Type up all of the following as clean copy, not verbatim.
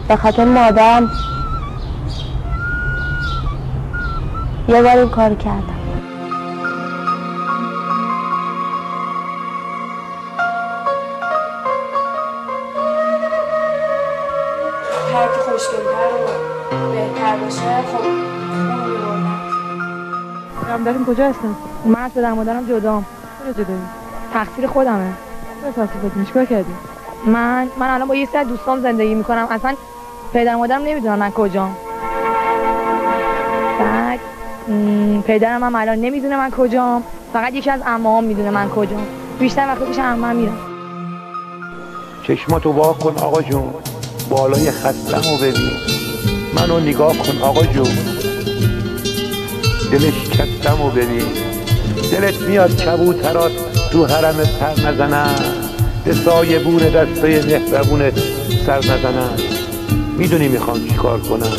به خاطر مادرم یه بار این کار کردم. هر کی خوشگل‌تر و بهتر باشه خب اونو می‌بردن. داریم کجا هستن؟ من از پدر مادرم جدام. چرا جدایی؟ تقصیر خودمه. چرا تقصیر خودت؟ چیکار کردی؟ من الان با یه سری دوستام زندگی میکنم. اصلا پدر مادرم نمیدونن من کجام. بعد پدرم هم الان نمیدونه من کجام. فقط یکی از عموام میدونه من کجام. بیشتر وقتی پیش عموام میرم. چشماتو وا کن آقا جون، بالای خستمو ببین، منو نگاه کن آقا جون، دل شکستمو ببین. دلت میاد کبوترات تو حرم پر نزنن، به سایبون دستای مهربونت سر نزنن. میدونی میخوام چی کار کنم؟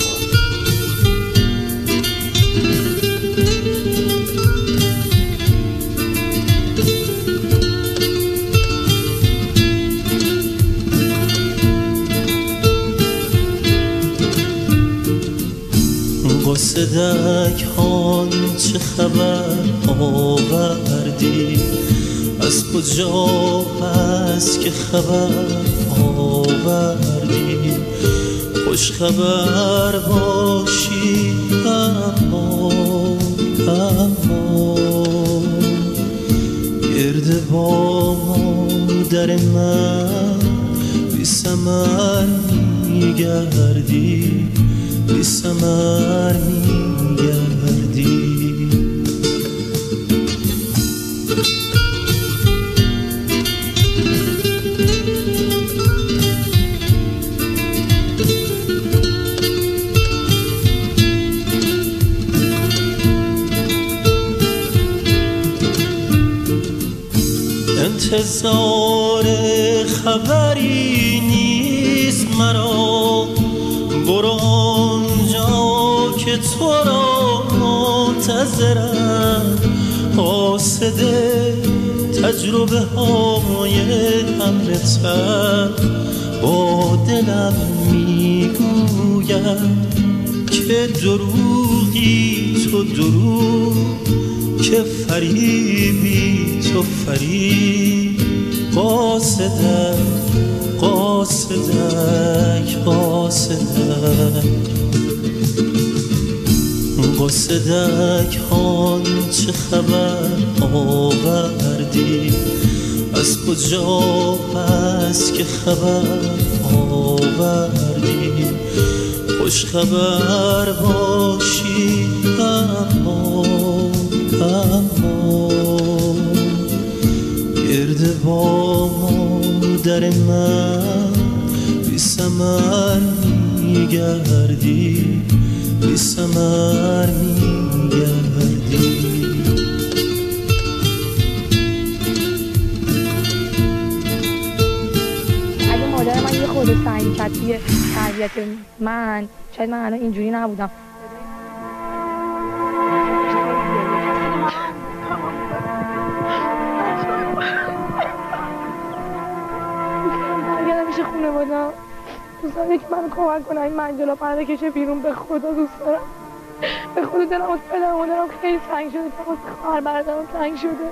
صدک هان چه خبر آوردی؟ از کجا پس که خبر آوردی؟ خوش خبر باشی اما گرد با مادر من بی ثمر میگردی، بی ثمر میگردی. انتظار خبری نیست مرا، برو آنجا که تو را منتظرم. قاصد تجربه های امرتر با دلم میگویم که دروغی تو دروغ، که فریبی تو فریب. قاصدک قاصدک قاصدک هان چه خبر آوردی؟ از کجا پس که خبر آوردی؟ خوش خبر باشی اما گرد با مادر من بی ثمر میگردی، بی ثمر میگردی. اگه مادر من یه خورده سعی کرد توی تربیت من، شاید من الان اینجوری نبودم. خونه بودم دوست دارم که من کمک کنم این منجلا پرده کشه بیرون. به خدا دوست دارم، به خدا دلم از پدر مادرم خیلی تنگ شده، خواهر برادرم تنگ شده.